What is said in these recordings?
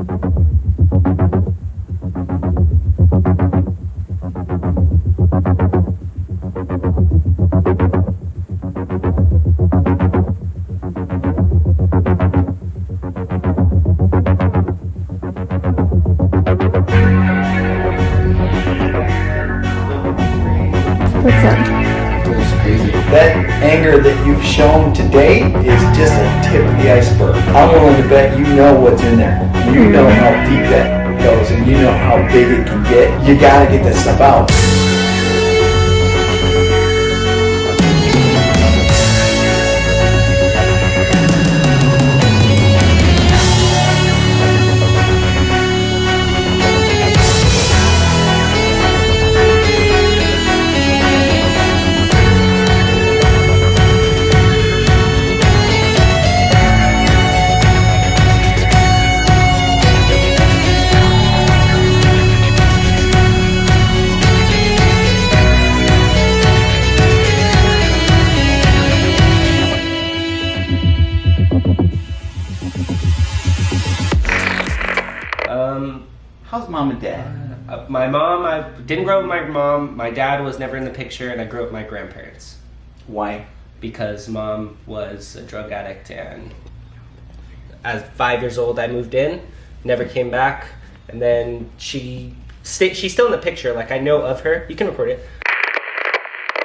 What's up? That anger that you've shown today is just a tip of the iceberg. I'm willing to bet you know what's in there. You know how deep that goes and you know how big it can get. You gotta get that stuff out. How's mom and dad? My mom, I didn't grow up with my mom. My dad was never in the picture, and I grew up with my grandparents. Why? Because mom was a drug addict, and at 5 years old, I moved in, never came back, and then she's still in the picture. Like, I know of her. You can record it.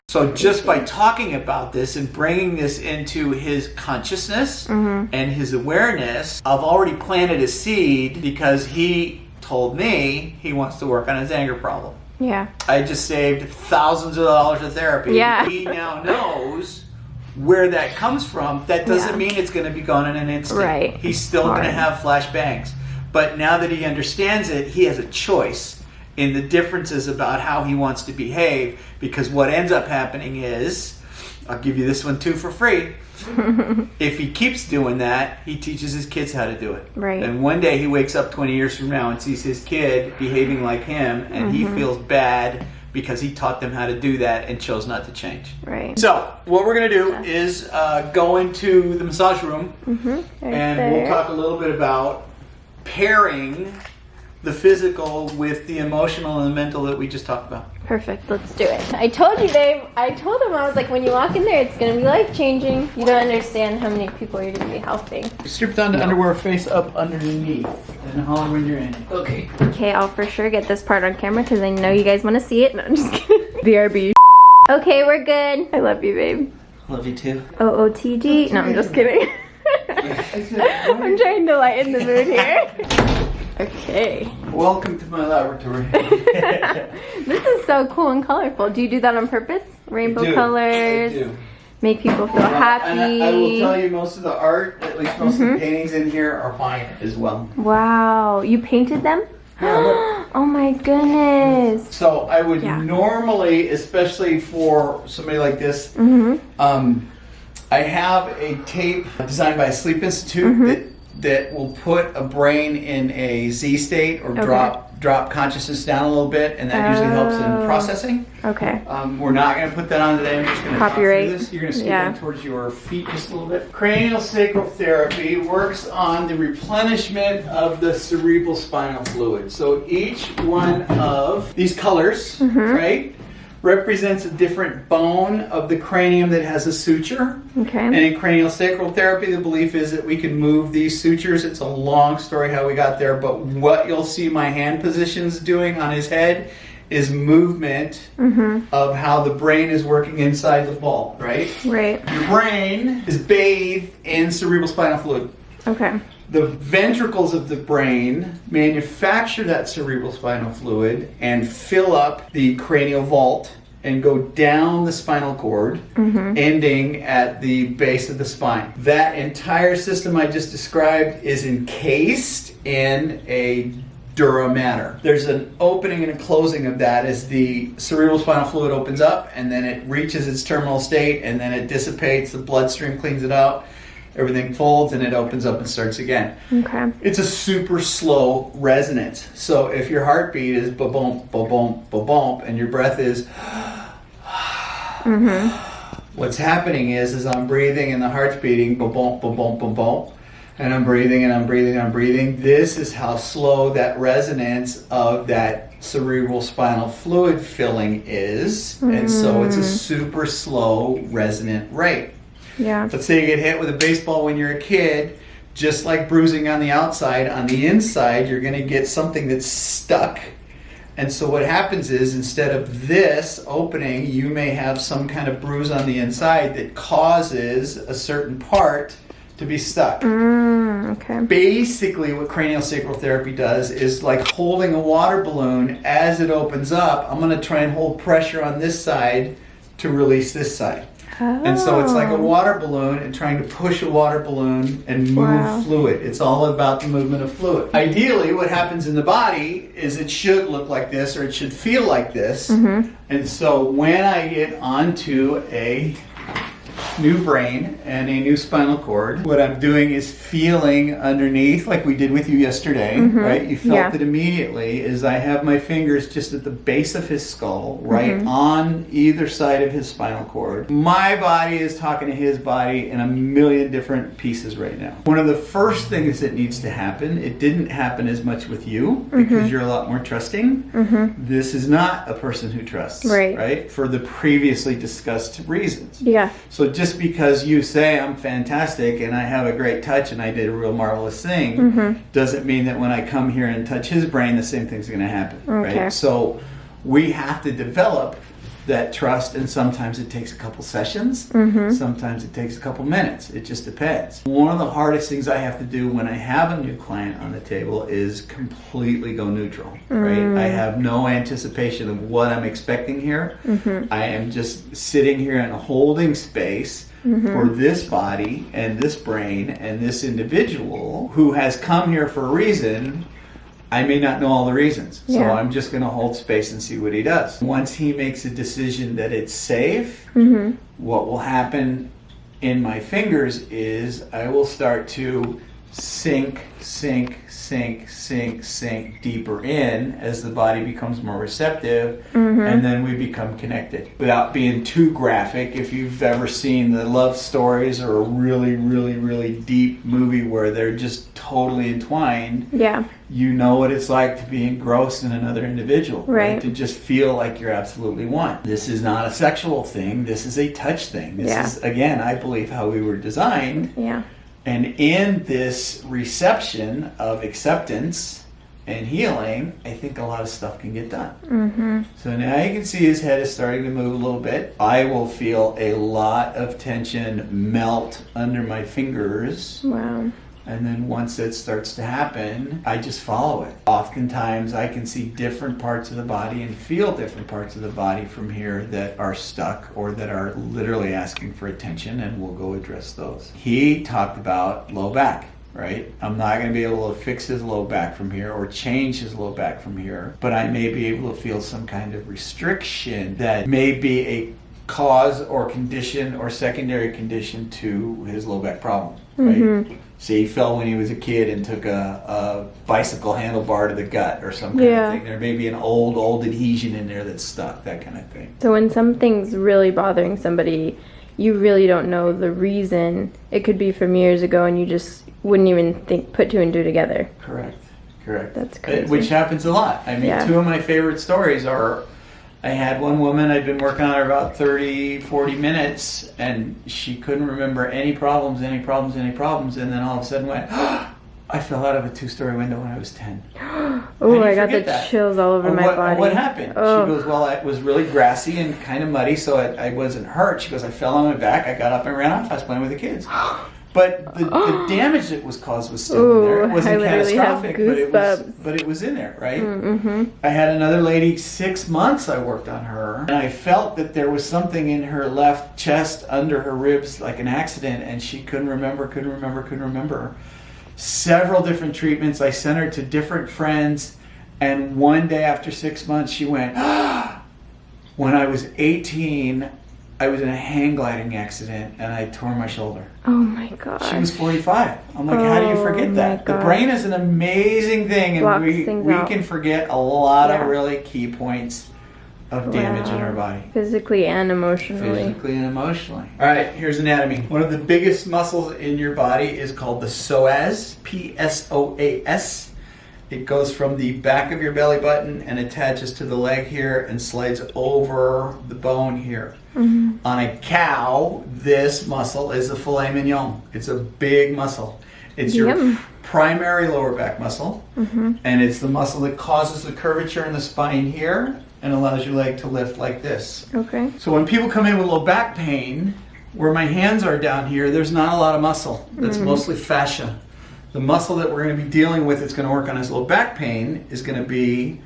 So just by talking about this and bringing this into his consciousness and his awareness, I've already planted a seed because he told me he wants to work on his anger problem. Yeah. I just saved thousands of dollars of therapy. Yeah. He now knows where that comes from. That doesn't mean it's going to be gone in an instant. Right. He's still going to have flashbangs. But now that he understands it, he has a choice in the differences about how he wants to behave, because what ends up happening is, I'll give you this one too for free. If he keeps doing that, he teaches his kids how to do it. Right. And one day he wakes up 20 years from now and sees his kid behaving like him, and he feels bad because he taught them how to do that and chose not to change. Right. So what we're going to do is go into the massage room, and we'll talk a little bit about pairing the physical with the emotional and the mental that we just talked about. Perfect. Let's do it. I told you, babe. I told him, I was like, when you walk in there, it's going to be life-changing. You don't understand how many people you're going to be helping. Strip down the underwear, face up underneath, and holler when you're in. Okay. Okay, I'll for sure get this part on camera because I know you guys want to see it. No, I'm just kidding. BRB. Okay, we're good. I love you, babe. Love you too. OOTG. No, I'm just kidding. I'm trying to lighten the mood here. Okay. Welcome to my laboratory. This is so cool and colorful. Do you do that on purpose? Rainbow colors? I do. Make people feel happy? And I will tell you, most of the art, at least most of the paintings in here, are mine as well. Wow. You painted them? Oh my goodness. So I would normally, especially for somebody like this, I have a tape designed by a Sleep Institute that will put a brain in a Z state or drop consciousness down a little bit, and that usually helps in processing. Okay. We're not going to put that on today. I'm just going to Copyright. talk through this. You're going to scoot down towards your feet just a little bit. Cranial sacral therapy works on the replenishment of the cerebral spinal fluid. So each one of these colors, right, represents a different bone of the cranium that has a suture. Okay. And in cranial sacral therapy, the belief is that we can move these sutures. It's a long story how we got there, but what you'll see my hand positions doing on his head is movement of how the brain is working inside the ball, right? Right. Your brain is bathed in cerebral spinal fluid. Okay. The ventricles of the brain manufacture that cerebral spinal fluid and fill up the cranial vault and go down the spinal cord, ending at the base of the spine. That entire system I just described is encased in a dura mater. There's an opening and a closing of that as the cerebral spinal fluid opens up, and then it reaches its terminal state, and then it dissipates, the bloodstream cleans it out, everything folds, and it opens up and starts again. Okay. It's a super slow resonance. So if your heartbeat is ba-bump, ba-bump, ba-bump, and your breath is what's happening is I'm breathing and the heart's beating ba-bump, ba-bump, ba-bump, And I'm breathing and I'm breathing and I'm breathing. This is how slow that resonance of that cerebral spinal fluid filling is. And so it's a super slow resonant rate. Yeah. Let's say you get hit with a baseball when you're a kid, just like bruising on the outside, on the inside, you're going to get something that's stuck. And so what happens is, instead of this opening, you may have some kind of bruise on the inside that causes a certain part to be stuck. Okay. Basically, what craniosacral therapy does is like holding a water balloon. As it opens up, I'm going to try and hold pressure on this side to release this side. And so it's like a water balloon and trying to push a water balloon and move fluid. It's all about the movement of fluid. Ideally, what happens in the body is it should look like this, or it should feel like this. And so when I get onto a new brain and a new spinal cord, what I'm doing is feeling underneath, like we did with you yesterday, right? You felt it immediately, is I have my fingers just at the base of his skull, right on either side of his spinal cord. My body is talking to his body in a million different pieces right now. One of the first things that needs to happen, it didn't happen as much with you because you're a lot more trusting. This is not a person who trusts, right? For the previously discussed reasons. Yeah. So just because you say I'm fantastic and I have a great touch and I did a real marvelous thing doesn't mean that when I come here and touch his brain, the same thing's going to happen, right? So we have to develop that trust, and sometimes it takes a couple sessions, sometimes it takes a couple minutes. It just depends. One of the hardest things I have to do when I have a new client on the table is completely go neutral, right? I have no anticipation of what I'm expecting here. I am just sitting here and holding space for this body and this brain and this individual who has come here for a reason. I may not know all the reasons, so I'm just going to hold space and see what he does. Once he makes a decision that it's safe, what will happen in my fingers is I will start to sink deeper in as the body becomes more receptive, and then we become connected. Without being too graphic, if you've ever seen the love stories or a really deep movie where they're just totally entwined, you know what it's like to be engrossed in another individual, right? To just feel like you're absolutely one. This is not a sexual thing, this is a touch thing. This is, again, I believe, how we were designed. And in this reception of acceptance and healing, I think a lot of stuff can get done. So now you can see his head is starting to move a little bit. I will feel a lot of tension melt under my fingers. And then once it starts to happen, I just follow it. Oftentimes I can see different parts of the body and feel different parts of the body from here that are stuck or that are literally asking for attention, and we'll go address those. He talked about low back, right? I'm not going to be able to fix his low back from here or change his low back from here, but I may be able to feel some kind of restriction that may be a cause or condition or secondary condition to his low back problem, right? So he fell when he was a kid and took a bicycle handlebar to the gut or some kind of thing. There may be an old adhesion in there that's stuck, that kind of thing. So when something's really bothering somebody, you really don't know the reason. It could be from years ago and you just wouldn't even put two and two together. Correct. That's crazy. Which happens a lot. I mean, two of my favorite stories are, I had one woman, I'd been working on her about 30, 40 minutes, and she couldn't remember any problems, and then all of a sudden went, I fell out of a 2-story window when I was 10. Oh, I got the chills all over my body. What happened? She goes, well, it was really grassy and kind of muddy, so I wasn't hurt. She goes, I fell on my back, I got up and ran off, I was playing with the kids. But the damage that was caused was still in there. It wasn't catastrophic, but it was in there, right? I had another lady, 6 months I worked on her, and I felt that there was something in her left chest under her ribs, like an accident, and she couldn't remember. Several different treatments. I sent her to different friends, and one day after 6 months, she went, when I was 18, I was in a hang gliding accident and I tore my shoulder. Oh my God. She was 45. I'm like, how do you forget that? The brain is an amazing thing, and we can forget a lot of really key points of damage in our body. Physically and emotionally. Physically and emotionally. All right, here's anatomy. One of the biggest muscles in your body is called the psoas, P-S-O-A-S. It goes from the back of your belly button and attaches to the leg here and slides over the bone here. On a cow, this muscle is the filet mignon. It's a big muscle. It's your primary lower back muscle, and it's the muscle that causes the curvature in the spine here and allows your leg to lift like this. Okay. So when people come in with low back pain, where my hands are down here, there's not a lot of muscle. That's mostly fascia. The muscle that we're going to be dealing with that's going to work on his low back pain is going to be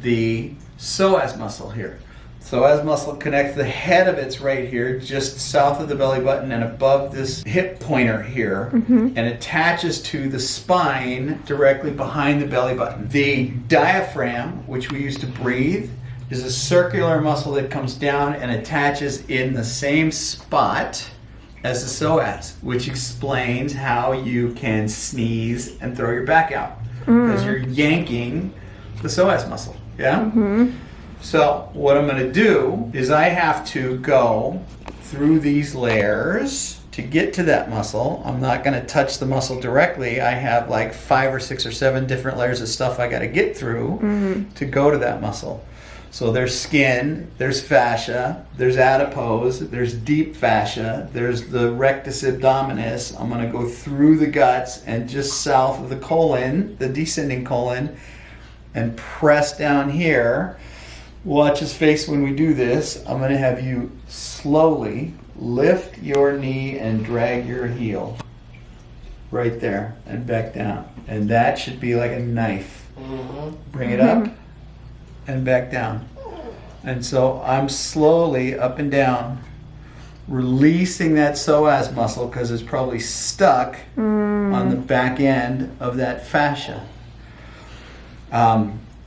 the psoas muscle here. Psoas muscle connects the head of it's right here, just south of the belly button and above this hip pointer here, and attaches to the spine directly behind the belly button. The diaphragm, which we use to breathe, is a circular muscle that comes down and attaches in the same spot as the psoas, which explains how you can sneeze and throw your back out because you're yanking the psoas muscle. Yeah? So what I'm going to do is I have to go through these layers to get to that muscle. I'm not going to touch the muscle directly. I have like 5 or 6 or 7 different layers of stuff I got to get through to go to that muscle. So there's skin, there's fascia, there's adipose, there's deep fascia, there's the rectus abdominis. I'm going to go through the guts and just south of the colon, the descending colon, and press down here. Watch his face when we do this. I'm going to have you slowly lift your knee and drag your heel right there and back down. And that should be like a knife. Bring it up and back down. And so I'm slowly up and down, releasing that psoas muscle because it's probably stuck on the back end of that fascia.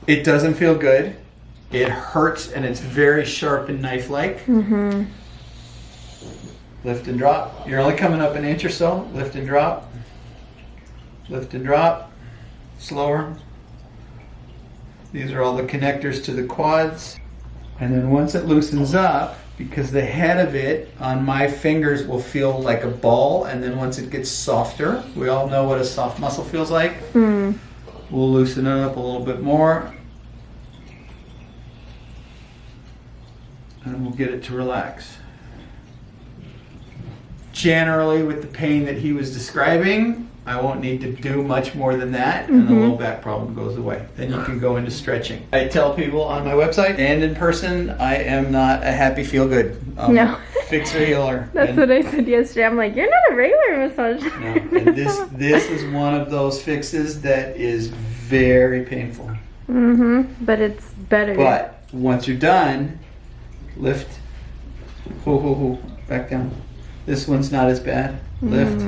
It doesn't feel good. It hurts and it's very sharp and knife-like. Lift and drop. You're only coming up an inch or so. Lift and drop. Lift and drop. Slower. These are all the connectors to the quads. And then once it loosens up, because the head of it on my fingers will feel like a ball, and then once it gets softer, we all know what a soft muscle feels like. We'll loosen it up a little bit more. And we'll get it to relax. Generally, with the pain that he was describing, I won't need to do much more than that, and the low back problem goes away. Then you can go into stretching. I tell people on my website and in person, I am not a happy feel-good No. fixer healer. That's what I said yesterday. I'm like, you're not a regular massage. No, and this is one of those fixes that is very painful. But it's better. But once you're done, lift, back down. This one's not as bad. Lift.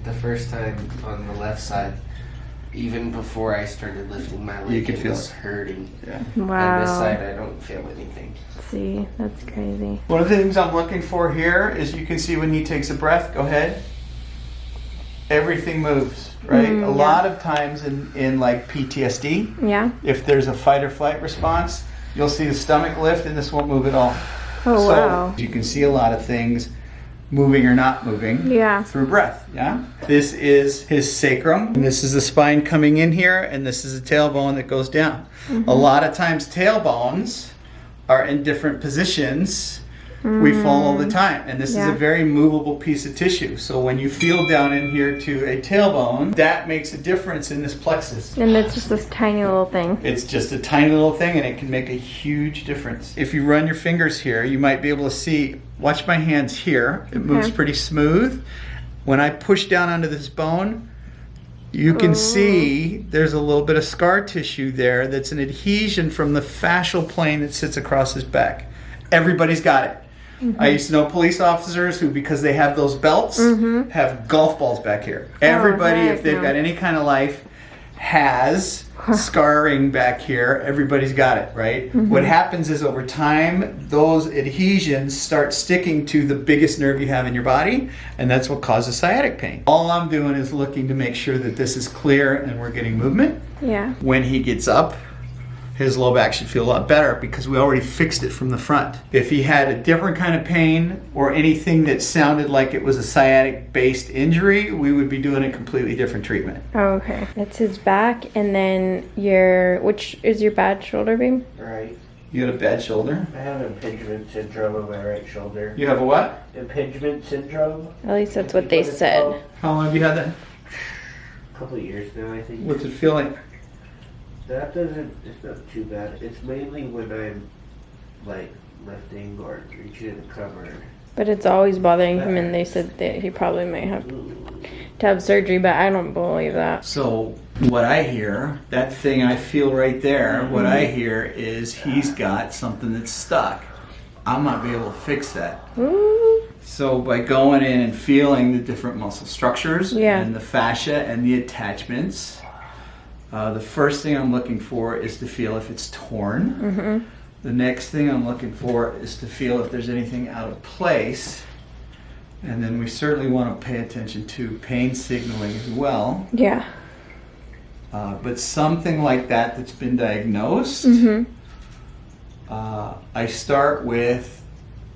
The first time on the left side, even before I started lifting my leg, You could feel was it. hurting. Yeah. Wow. On this side, I don't feel anything. See, that's crazy. One of the things I'm looking for here is you can see when he takes a breath, go ahead. Everything moves, right? A lot of times in like PTSD, Yeah. if there's a fight or flight response, you'll see the stomach lift and this won't move at all. Oh, So wow. you can see a lot of things moving or not moving Yeah. through breath, yeah? This is his sacrum, and this is the spine coming in here, and this is the tailbone that goes down. A lot of times tailbones are in different positions. We fall all the time, and this is Yeah. a very movable piece of tissue. So when you feel down in here to a tailbone, that makes a difference in this plexus. And it's just this tiny little thing. It's just a tiny little thing, and it can make a huge difference. If you run your fingers here, you might be able to see, watch my hands here. It moves pretty smooth. When I push down onto this bone, you can see there's a little bit of scar tissue there that's an adhesion from the fascial plane that sits across his back. Everybody's got it. I used to know police officers who, because they have those belts, have golf balls back here. Everybody, heck if they've no. got any kind of life, has scarring back here. Everybody's got it, right? What happens is over time, those adhesions start sticking to the biggest nerve you have in your body, and that's what causes sciatic pain. All I'm doing is looking to make sure that this is clear and we're getting movement. Yeah. When he gets up, his low back should feel a lot better because we already fixed it from the front. If he had a different kind of pain or anything that sounded like it was a sciatic-based injury, we would be doing a completely different treatment. Oh, okay. That's his back, and then which is your bad shoulder, babe? Right. You got a bad shoulder? I have impingement syndrome on my right shoulder. You have a what? Impingement syndrome. At least that's what they said. How long have you had that? A couple of years now, I think. What's it feel like? It's not too bad. It's mainly when I'm like lifting or reaching in the cupboard. But it's always bothering him, and they said that he probably might have to have surgery, but I don't believe that. So what I hear, that thing I feel right there, what I hear is he's got something that's stuck. I'm not be able to fix that. Ooh. So by going in and feeling the different muscle structures and the fascia and the attachments, the first thing I'm looking for is to feel if it's torn. Mm-hmm. The next thing I'm looking for is to feel if there's anything out of place. And then we certainly want to pay attention to pain signaling as well. Yeah. But something like that's been diagnosed, I start with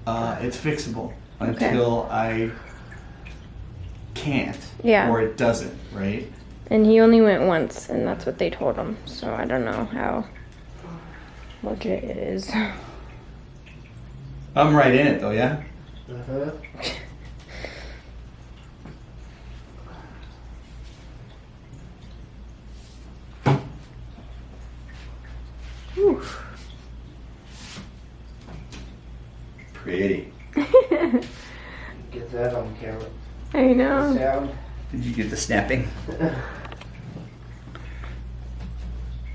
it's fixable until I can't or it doesn't, right? And he only went once, and that's what they told him. So I don't know how legit it is. I'm right in it though, yeah? Uh-huh. Pretty. Get that on camera. I know. Sound. Did you get the snapping?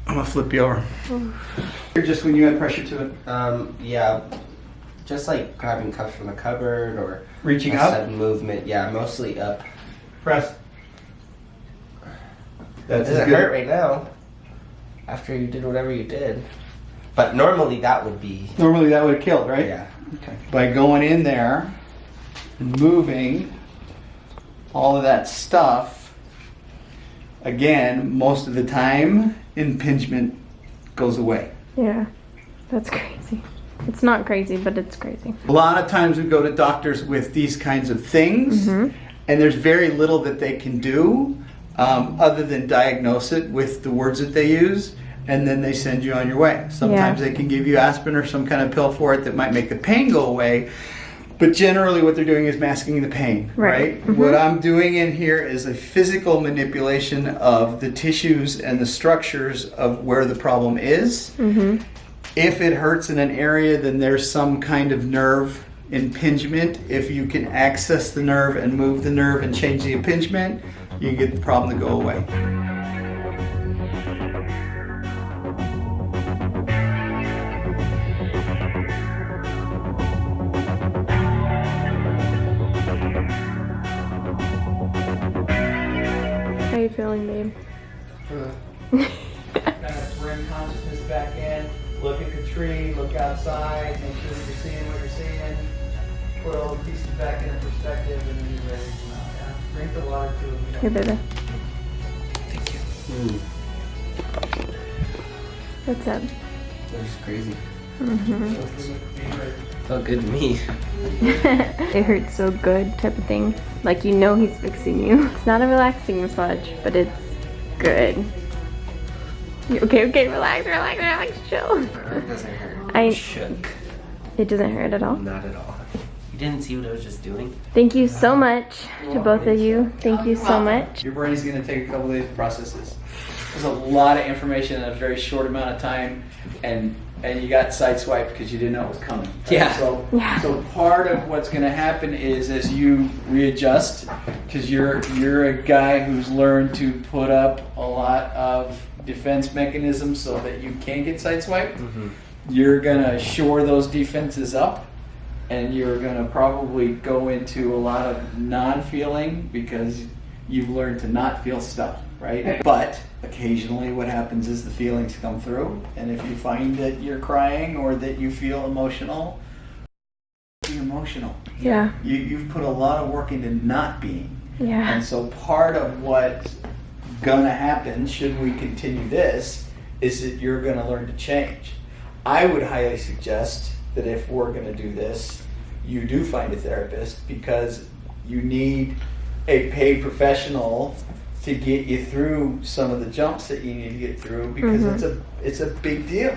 I'm gonna flip you over. Just when you had pressure to it. Yeah. Just like grabbing cups from the cupboard or Reaching a up? sudden movement. Yeah, mostly up. Press. It That's doesn't good. hurt right now. After you did whatever you did. But normally that would be. Normally that would have killed, right? Yeah. Okay. By going in there and moving all of that stuff, again, most of the time, impingement goes away. Yeah. That's crazy. It's not crazy, but it's crazy. A lot of times we go to doctors with these kinds of things, and there's very little that they can do other than diagnose it with the words that they use, and then they send you on your way. Sometimes they can give you aspirin or some kind of pill for it that might make the pain go away, but generally what they're doing is masking the pain, right? What I'm doing in here is a physical manipulation of the tissues and the structures of where the problem is. If it hurts in an area, then there's some kind of nerve impingement. If you can access the nerve and move the nerve and change the impingement, you can get the problem to go away. How are you feeling, babe? Kind of bring consciousness back in, look at the tree, look outside, make sure that you're seeing what you're seeing, put all the pieces back into perspective, and then you're ready to come out. Yeah? Drink the water too. Here, baby. Thank you. What's up? That was crazy. Felt good to me. It hurts so good type of thing. Like, you know he's fixing you. It's not a relaxing massage, but it's good. Okay, relax, chill. It doesn't hurt. I shook. It doesn't hurt at all? Not at all. You didn't see what I was just doing? Thank you so much to both of you. Thank you so much. Your brain's going to take a couple days to process this. There's a lot of information in a very short amount of time, and you got sideswiped because you didn't know it was coming. Right? Yeah. So part of what's going to happen is as you readjust, because you're a guy who's learned to put up a lot of defense mechanisms so that you can get sideswiped. You're going to shore those defenses up, and you're going to probably go into a lot of non-feeling because you've learned to not feel stuff, right? But occasionally what happens is the feelings come through, and if you find that you're crying or that you feel emotional, be emotional. Yeah. You've put a lot of work into not being. Yeah. And so part of what's gonna happen, should we continue this, is that you're going to learn to change. I would highly suggest that if we're going to do this, you do find a therapist, because you need a paid professional to get you through some of the jumps that you need to get through, because it's a big deal.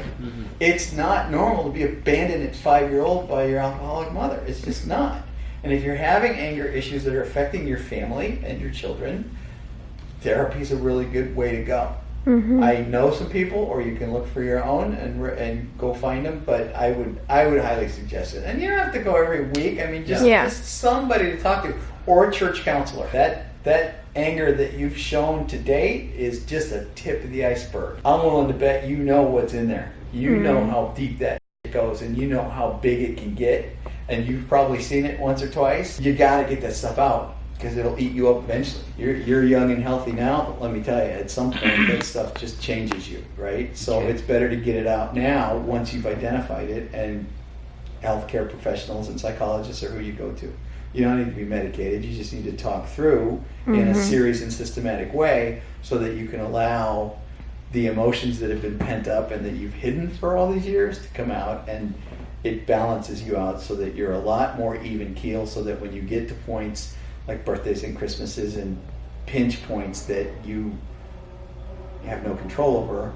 It's not normal to be abandoned at 5-year-old by your alcoholic mother. It's just not. And if you're having anger issues that are affecting your family and your children, therapy is a really good way to go. I know some people, or you can look for your own and go find them. But I would highly suggest it. And you don't have to go every week. I mean, just somebody to talk to, or a church counselor. That anger that you've shown to date is just a tip of the iceberg. I'm willing to bet you know what's in there. You know how deep that goes, and you know how big it can get. And you've probably seen it once or twice. You got to get that stuff out, because it'll eat you up eventually. You're young and healthy now, but let me tell you, at some point that stuff just changes you, right? So it's better to get it out now once you've identified it, and healthcare professionals and psychologists are who you go to. You don't need to be medicated. You just need to talk through in a serious and systematic way, so that you can allow the emotions that have been pent up and that you've hidden for all these years to come out, and it balances you out so that you're a lot more even keel, so that when you get to points like birthdays and Christmases and pinch points that you have no control over,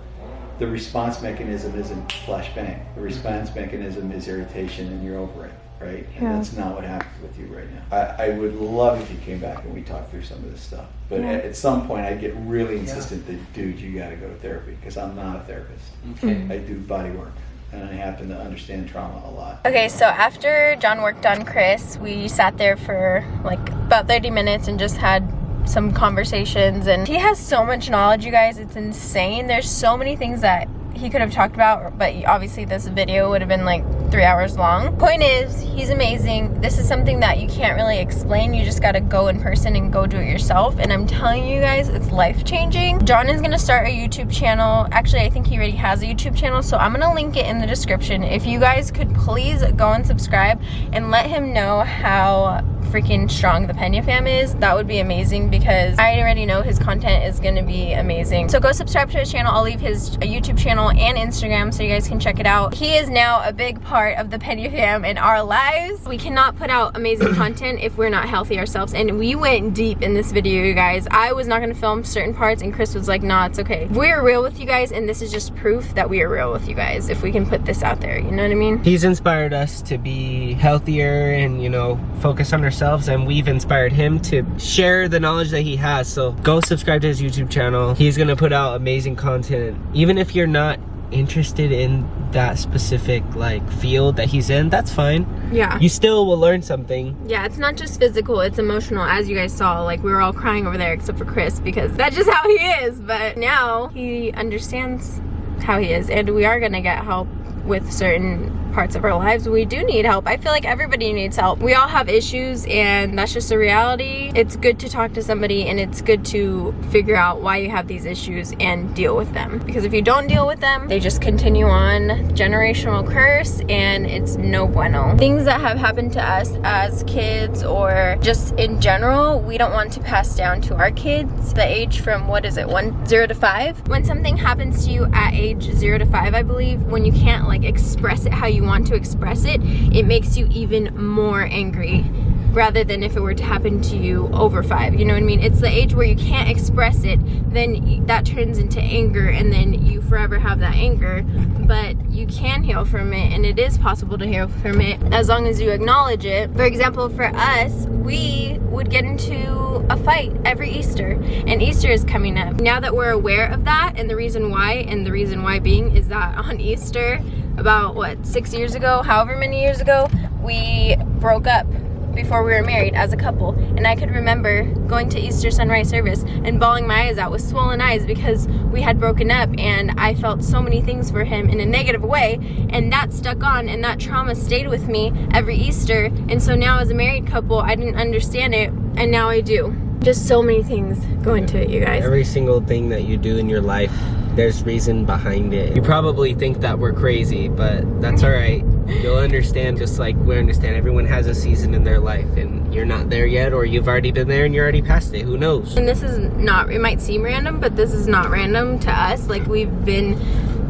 the response mechanism isn't flashbang. The response mechanism is irritation, and you're over it, right? And that's not what happens with you right now. I would love if you came back and we talked through some of this stuff. But at some point I get really insistent that, dude, you got to go to therapy, because I'm not a therapist. I do body work, and I happen to understand trauma a lot. Okay, so after John worked on Chris, we sat there for like about 30 minutes and just had some conversations, and he has so much knowledge, you guys. It's insane. There's so many things that he could have talked about, but obviously this video would have been like 3 hours long. Point is, he's amazing. This is something that you can't really explain. You just got to go in person and go do it yourself, and I'm telling you guys, it's life-changing. John is going to start a YouTube channel. Actually, I think he already has a YouTube channel, so I'm going to link it in the description. If you guys could please go and subscribe and let him know how freaking strong the Peña fam is, that would be amazing, because I already know his content is going to be amazing. So go subscribe to his channel. I'll leave his YouTube channel and Instagram so you guys can check it out. He is now a big part of the Peña fam in our lives. We cannot put out amazing content if we're not healthy ourselves, and we went deep in this video, you guys. I was not going to film certain parts, and Chris was like, nah, it's okay. We're real with you guys, and this is just proof that we are real with you guys if we can put this out there, you know what I mean? He's inspired us to be healthier and, you know, focus on ourselves, and we've inspired him to share the knowledge that he has. So go subscribe to his YouTube channel. He's gonna put out amazing content. Even if you're not interested in that specific like field that he's in, that's fine. Yeah, you still will learn something. Yeah, it's not just physical, it's emotional. As you guys saw, like, we were all crying over there except for Chris, because that's just how he is. But now he understands how he is, and we are gonna get help with certain parts of our lives. We do need help. I feel like everybody needs help. We all have issues, and that's just a reality. It's good to talk to somebody, and it's good to figure out why you have these issues and deal with them, because if you don't deal with them, they just continue on, generational curse, and it's no bueno. Things that have happened to us as kids, or just in general, we don't want to pass down to our kids. The age from, what is it, 0 to 5? When something happens to you at age 0 to 5, I believe, when you can't like express it how you want to express it, it makes you even more angry, rather than if it were to happen to you over 5. You know what I mean? It's the age where you can't express it, then that turns into anger, and then you forever have that anger. But you can heal from it, and it is possible to heal from it as long as you acknowledge it. For example, for us, we would get into a fight every Easter, and Easter is coming up. Now that we're aware of that, and the reason why being is that on Easter, about what, 6 years ago, however many years ago, we broke up before we were married as a couple, and I could remember going to Easter sunrise service and bawling my eyes out with swollen eyes because we had broken up, and I felt so many things for him in a negative way, and that stuck on, and that trauma stayed with me every Easter. And so now as a married couple, I didn't understand it, and now I do. Just so many things go into it, you guys. Every single thing that you do in your life there's reason behind it. You probably think that we're crazy, but that's all right. You'll understand, just like we understand everyone has a season in their life, and you're not there yet, or you've already been there and you're already past it. Who knows? And this is not, it might seem random, but this is not random to us. Like, we've been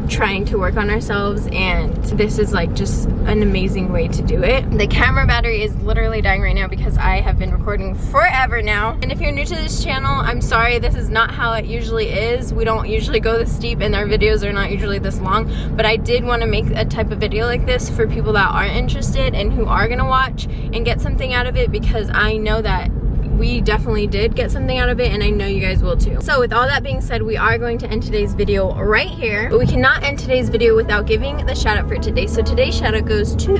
trying to work on ourselves, and this is like just an amazing way to do it. The camera battery is literally dying right now because I have been recording forever now. And if you're new to this channel, I'm sorry, this is not how it usually is. We don't usually go this deep, and our videos are not usually this long, but I did want to make a type of video like this for people that are interested and who are gonna watch and get something out of it, because I know that we definitely did get something out of it, and I know you guys will too. So with all that being said, we are going to end today's video right here, but we cannot end today's video without giving the shout out for today. So today's shout out goes to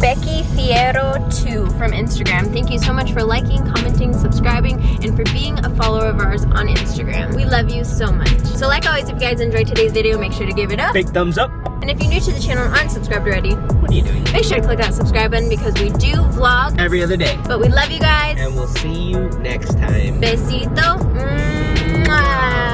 Becky Fierro 2 from Instagram. Thank you so much for liking, commenting, subscribing, and for being a follower of ours on Instagram. We love you so much. So like always, if you guys enjoyed today's video, make sure to give it up. Big thumbs up. And if you're new to the channel and aren't subscribed already, What are you doing? make sure to click that subscribe button, because we do vlog Every other day. But we love you guys. And we'll see you next time. Besito. Mwah.